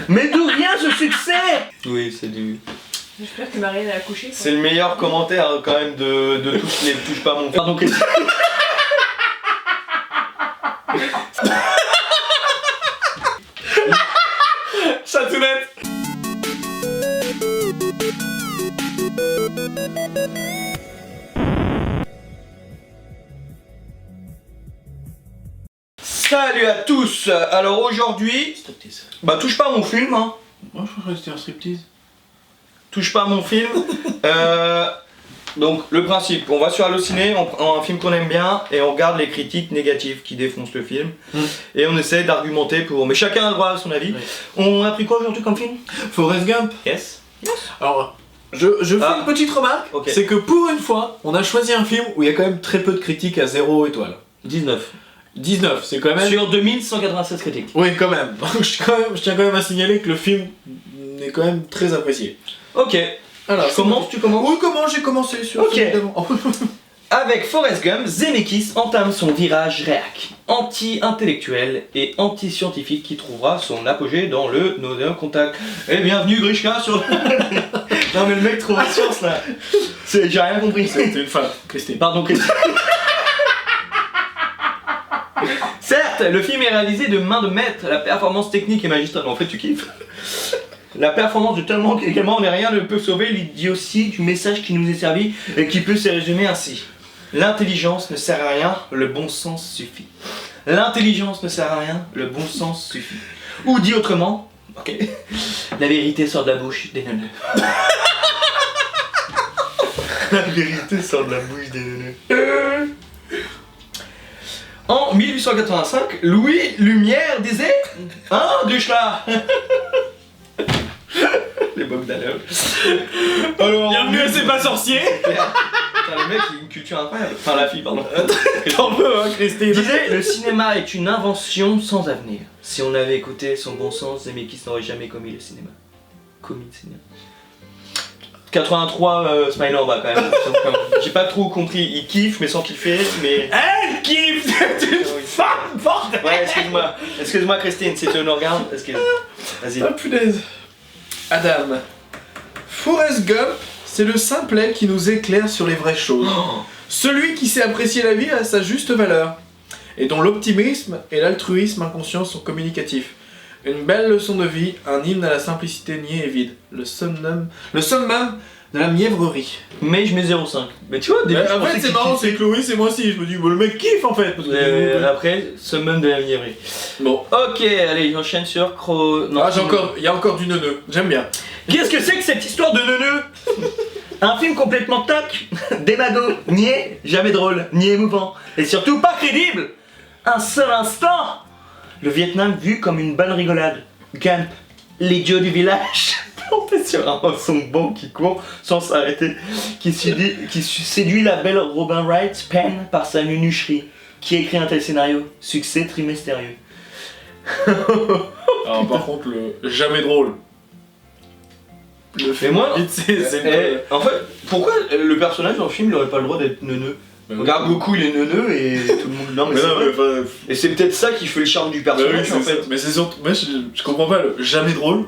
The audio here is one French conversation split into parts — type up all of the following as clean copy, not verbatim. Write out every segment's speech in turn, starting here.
Mais d'où vient ce succès? Oui, c'est du... J'espère que Marianne a accouché. C'est le meilleur commentaire quand même de tous les touche pas mon... Pardon, Christine. Chatounette. Salut à tous. Alors aujourd'hui... Striptease. Bah touche pas à mon film, hein. Moi je crois que c'était un striptease. Touche pas à mon film. Donc le principe, on va sur Allociné, on prend un film qu'on aime bien et on regarde les critiques négatives qui défoncent le film. Et on essaie d'argumenter pour... Mais chacun a le droit à son avis. Oui. On a pris quoi aujourd'hui comme film? Forrest Gump. Yes. Alors, je fais une petite remarque, Ok. c'est que pour une fois, on a choisi un film où il y a quand même très peu de critiques à 0 étoile. 19. 19, c'est quand même... Sur 2196 critiques. Oui, quand même. Donc, je tiens quand même à signaler que le film est quand même très apprécié. Ok. Alors, Je commence, tu commences? Oui, j'ai commencé sur Ok. ce évidemment. Avec Forrest Gump, Zemeckis entame son virage réac, anti-intellectuel et anti-scientifique qui trouvera son apogée dans le No Contact. Et bienvenue Grishka sur... Non mais le mec trouve la science là. J'ai rien compris. C'était une femme, Christine. Pardon Christine. Certes, le film est réalisé de main de maître, la performance technique est magistrale. En fait, tu kiffes. La performance de tellement qu'également rien ne peut sauver l'idiotie du message qui nous est servi et qui peut se résumer ainsi. L'intelligence ne sert à rien, le bon sens suffit. L'intelligence ne sert à rien, le bon sens suffit. Ou dit autrement, ok, la vérité sort de la bouche des neuneux. La vérité sort de la bouche des neuneux. En 1885, Louis Lumière disait du chat. Les Bogdanov. Alors, Bienvenue à C'est pas sorcier. putain, le mec il a une culture incroyable. Enfin la fille, pardon. T'en veux, hein, Christine. Disait le cinéma est une invention sans avenir. Si on avait écouté son bon sens, Zemeckis n'aurait jamais commis le cinéma. Commis le cinéma. 83 Smiley en bas quand même. J'ai pas trop compris, il kiffe mais sans kiffer, mais... Elle kiffe. C'est une femme, bordel. Ouais, excuse-moi Christine, si tu nous regardes, excuse-moi. Vas-y. Ah punaise. Adam. Forrest Gump, c'est le simplet qui nous éclaire sur les vraies choses. Celui qui sait apprécier la vie à sa juste valeur. Et dont l'optimisme et l'altruisme inconscient sont communicatifs. Une belle leçon de vie, un hymne à la simplicité niais et vide. Le summum de la mièvrerie. Mais je mets 0,5. Mais tu vois, au début, je En pensais fait, c'est qu'il marrant, kiffait. c'est Chloé, c'est moi aussi. Je me dis, bon, le mec kiffe en fait. Parce que Après, summum de la mièvrerie. Bon. Ok, allez, j'enchaîne sur Non, Ah, il y a encore du neuneu. J'aime bien. Qu'est-ce que c'est que cette histoire de neuneu? Un film complètement toc, démago, niais, jamais drôle, ni émouvant, et surtout pas crédible. Un seul instant, le Vietnam vu comme une bonne rigolade. Gump, l'idiot du village, planté sur un son bon qui court sans s'arrêter, qui séduit la belle Robin Wright, peine par sa nunucherie. Qui écrit un tel scénario? Succès trimestérieux. Alors, par contre, le jamais drôle. Le Et moi, c'est en fait, pourquoi le personnage dans le film il aurait pas le droit d'être neuneux? Regarde Goku il est neuneux et tout le monde... Non mais Mais c'est non, vrai. mais enfin, Et c'est peut-être ça qui fait le charme du bah oui, personnage en c'est fait. ça. Mais c'est surtout, moi je comprends pas le jamais drôle.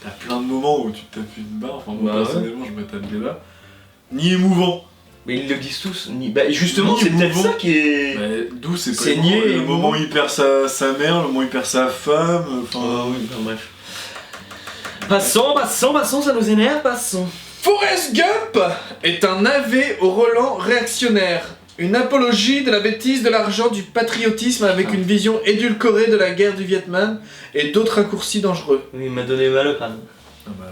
T'as plein de moments où tu te tapes une barre, enfin moi Bah ouais. personnellement je me tape des barres. Ni émouvant. Mais ils le disent tous. Bah justement Ni c'est peut-être émouvant. ça qui est... Mais d'où c'est C'est pas niais émouvant. et Le moment où émouvant. il perd sa mère, le moment où il perd sa femme, enfin... oui, enfin bref. Passons, ça nous énerve, passons. Forrest Gump est un AV au relent réactionnaire. Une apologie de la bêtise, de l'argent, du patriotisme avec une vision édulcorée de la guerre du Vietnam et d'autres raccourcis dangereux. Oui, il m'a donné mal au crâne. Ah bah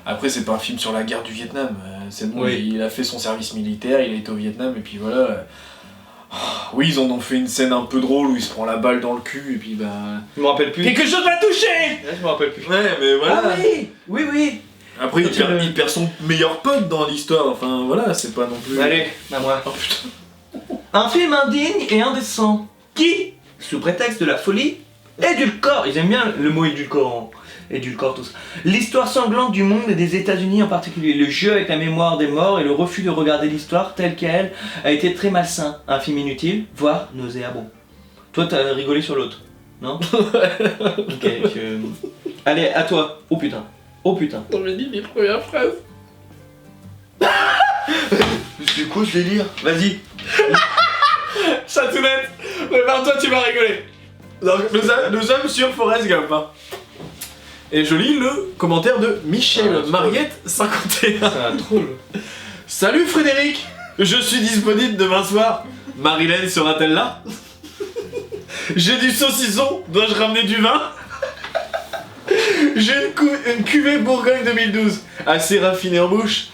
après c'est pas un film sur la guerre du Vietnam, c'est bon, Oui. il a fait son service militaire, il a été au Vietnam et puis voilà. Oui, ils en ont fait une scène un peu drôle où il se prend la balle dans le cul et puis bah... Je me rappelle plus. Quelque chose m'a touché. Ouais, je me rappelle plus. Ouais mais voilà. Ah oui, oui. Après Quand il perd son meilleur pote dans l'histoire, enfin voilà, c'est pas non plus... Allez, à moi. Oh putain. Un film indigne et indécent qui, sous prétexte de la folie, édulcore. Ils aiment bien le mot édulcorant. Édulcore tout ça. L'histoire sanglante du monde et des États-Unis en particulier. Le jeu avec la mémoire des morts et le refus de regarder l'histoire telle qu'elle a été très malsain. Un film inutile, voire nauséabond. Toi, t'as rigolé sur l'autre. Non. Ok, Allez, à toi. Oh putain. Oh putain. On dit les premières phrases. Du coup, je vais lire. Vas-y. Chatounette, prépare-toi, tu vas rigoler. Donc, nous sommes sur Forrest Gump. Hein. Et je lis le commentaire de Michel Mariette 51. C'est un troll. Salut Frédéric, je suis disponible demain soir. Marilyn sera-t-elle là? J'ai du saucisson, dois-je ramener du vin? J'ai une cuvée Bourgogne 2012, assez raffinée en bouche.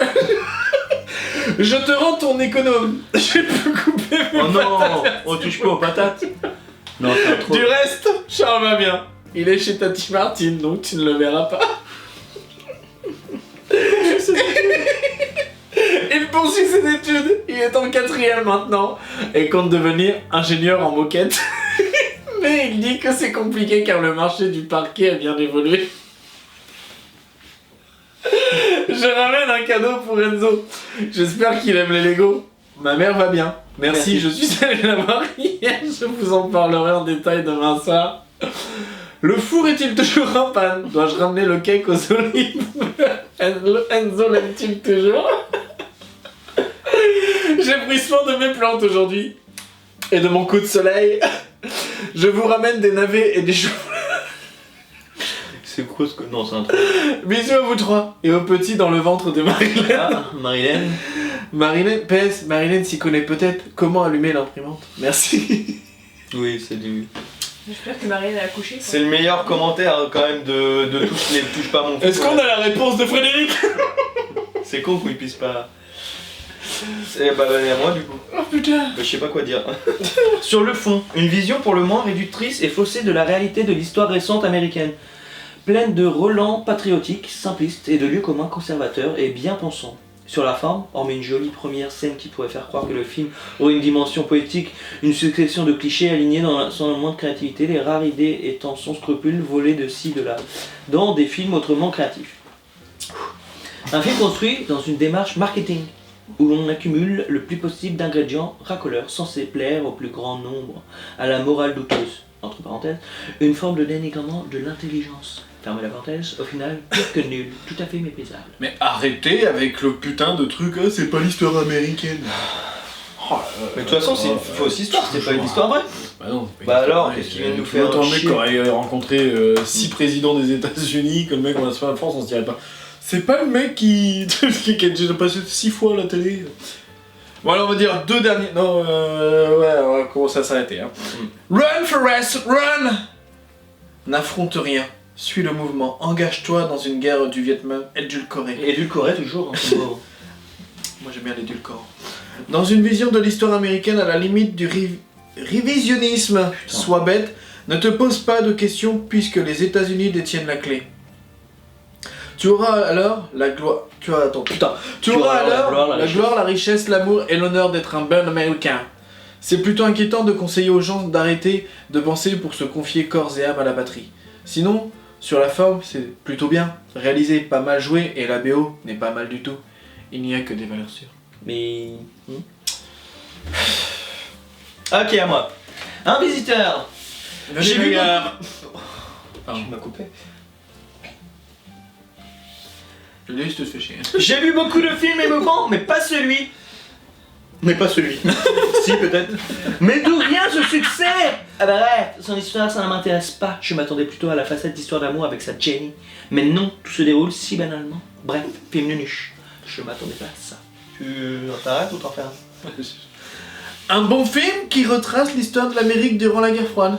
Je te rends ton économe. J'ai pu couper mes Oh non, patates. on touche pas aux patates. Non, c'est un troll. Du reste, Charles va bien. Il est chez Tati Martine, donc tu ne le verras pas. Il poursuit ses études, il est en 4ème maintenant et compte devenir ingénieur en moquette. Mais il dit que c'est compliqué car le marché du parquet a bien évolué. Je ramène un cadeau pour Enzo. J'espère qu'il aime les Lego. Ma mère va bien. Merci, je suis allé la voir hier. Je vous en parlerai en détail demain soir. Le four est-il toujours en panne? Dois-je ramener le cake aux olives? Enzo l'aime-t-il toujours? J'ai pris soin de mes plantes aujourd'hui. Et de mon coup de soleil. Je vous ramène des navets et des choux. C'est quoi ce que. Non, c'est un troll. Bisous à vous trois. Et aux petits dans le ventre de Marilyn. Ah, Marilyn. Marilyn, PS, Marilyn s'y connaît peut-être comment allumer l'imprimante. Merci. Oui, c'est du. J'espère que Marianne a accouché. C'est le meilleur commentaire quand même de touche pas mon fou. Est-ce qu'on a la réponse de Frédéric? C'est con qu'il puisse pas. C'est bah à moi du coup. Oh putain. Bah, je sais pas quoi dire. Sur le fond, une vision pour le moins réductrice et faussée de la réalité de l'histoire récente américaine. Pleine de relents patriotiques, simplistes et de lieux communs conservateurs et bien pensants. Sur la forme, hormis une jolie première scène qui pourrait faire croire que le film aurait une dimension poétique, une succession de clichés alignés sans le moins de créativité, les rares idées étant sans scrupule volées de ci, de là, dans des films autrement créatifs. Un film construit dans une démarche marketing, où l'on accumule le plus possible d'ingrédients racoleurs censés plaire au plus grand nombre, à la morale douteuse, entre parenthèses, une forme de dénigrement de l'intelligence. Fermez la parenthèse, au final, pire que nul, tout à fait méprisable. Mais arrêtez avec le putain de truc, hein, c'est pas l'histoire américaine. Oh, Mais de toute façon, c'est une fausse histoire, c'est pas une histoire vraie. Bah non. Bah alors, qu'est-ce qu'il vient de nous faire Autant le mec chier. qui aurait rencontré 6 présidents des États-Unis, que le mec on va se faire en France, on se dirait pas. C'est pas le mec qui a déjà passé 6 fois à la télé. Bon alors on va dire 2 derniers. Non, ouais, on va commencer à s'arrêter. Hein. Run Forrest, run! N'affronte rien. Suis le mouvement. Engage-toi dans une guerre du Vietnam édulcorée. Édulcoré toujours, hein, c'est beau. Moi j'aime bien l'édulcorant. Dans une vision de l'histoire américaine à la limite du révisionnisme, sois bête, ne te pose pas de questions puisque les États-Unis détiennent la clé. Tu auras alors la gloire. Tu auras alors la gloire, la richesse, l'amour et l'honneur d'être un bon américain. C'est plutôt inquiétant de conseiller aux gens d'arrêter de penser pour se confier corps et âme à la patrie. Sinon, sur la forme, c'est plutôt bien. Réalisé, pas mal joué, et la BO n'est pas mal du tout. Il n'y a que des valeurs sûres. Mais. Ok, à moi. Un visiteur. J'ai vu. Pardon. Tu m'as coupé. Je l'ai juste te fait chier. J'ai vu beaucoup de films émouvants, mais pas celui. Mais pas celui. Si, peut-être. Mais d'où vient ce succès? Ah bah ouais, son histoire, ça ne m'intéresse pas. Je m'attendais plutôt à la facette d'histoire d'amour avec sa Jenny. Mais non, tout se déroule si banalement. Bref, film nunuche. Je m'attendais pas à ça. Tu t'arrêtes ou t'en fais un? Un bon film qui retrace l'histoire de l'Amérique durant la guerre froide.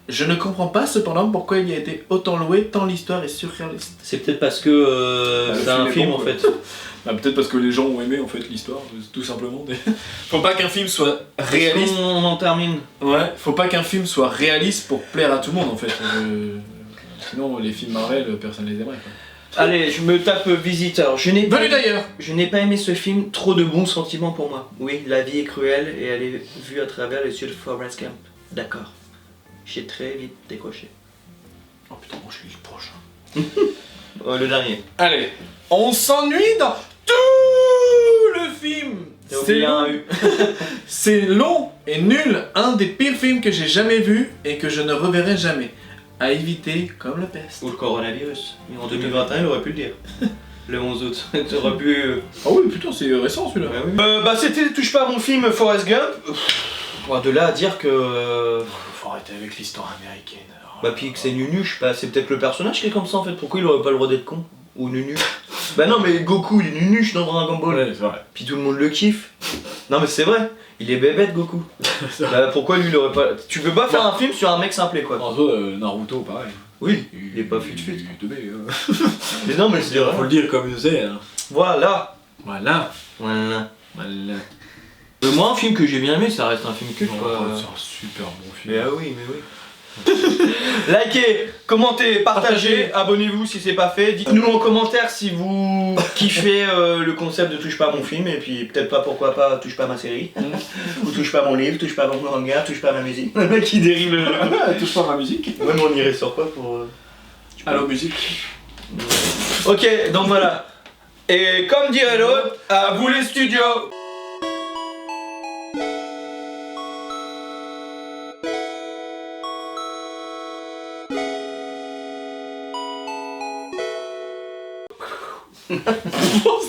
Je ne comprends pas cependant pourquoi il a été autant loué tant l'histoire est surréaliste. C'est peut-être parce que c'est un film en fait. Bah, peut-être parce que les gens ont aimé en fait l'histoire, tout simplement. Faut pas qu'un film soit réaliste. On en termine. Ouais, faut pas qu'un film soit réaliste pour plaire à tout le monde en fait. Sinon les films Marvel, personne les aimerait quoi. Allez, je me tape Visiteur. Je n'ai pas aimé ce film, trop de bons sentiments pour moi. Oui, la vie est cruelle et elle est vue à travers les yeux de Forrest Gump. D'accord. J'ai très vite décroché. Oh putain, moi je suis le prochain. Le dernier. Allez, on s'ennuie dans tout le film. J'ai oublié un U. C'est long et nul, un des pires films que j'ai jamais vu et que je ne reverrai jamais. À éviter comme la peste. Ou le coronavirus. En 2021, il aurait pu le dire. Le 11 août. Tu aurais pu. Ah oui, putain, c'est récent celui-là. Bah, c'était Touche pas à mon film Forrest Gump. De là à dire que. Faut arrêter avec l'histoire américaine. Bah, puis que c'est Nunuche, bah, c'est peut-être le personnage qui est comme ça en fait. Pourquoi il aurait pas le droit d'être con? Ou Nunu? Bah, non, mais Goku, il est Nunuche dans Dragon Ball. Ouais, c'est vrai. Puis tout le monde le kiffe. Non, mais c'est vrai. Il est bébête, Goku. Bah, pourquoi lui, il aurait pas. Tu peux pas faire un film sur un mec simplé, quoi. En soi, Naruto, pareil. Oui, il est pas fut-fut. teubé, Mais non, mais c'est vrai. Faut le dire comme c'est. Hein. Voilà. Voilà. Voilà. Voilà. Moi, un film que j'ai bien aimé, ça reste un film culte, quoi. C'est un super bon film. Mais ah oui, mais oui. Likez, commentez, partagez, abonnez-vous si c'est pas fait. Dites-nous en commentaire si vous kiffez le concept de touche pas à mon film et puis peut-être pas pourquoi pas touche pas à ma série. Ou touche pas à mon livre, touche pas à mon manga, touche pas à ma musique. Le mec qui dérive le... Touche pas à ma musique. Ouais, mais on irait sur quoi pour... Allo musique. Ok, donc voilà. Et comme dirait l'autre, à vous les studios. Bon,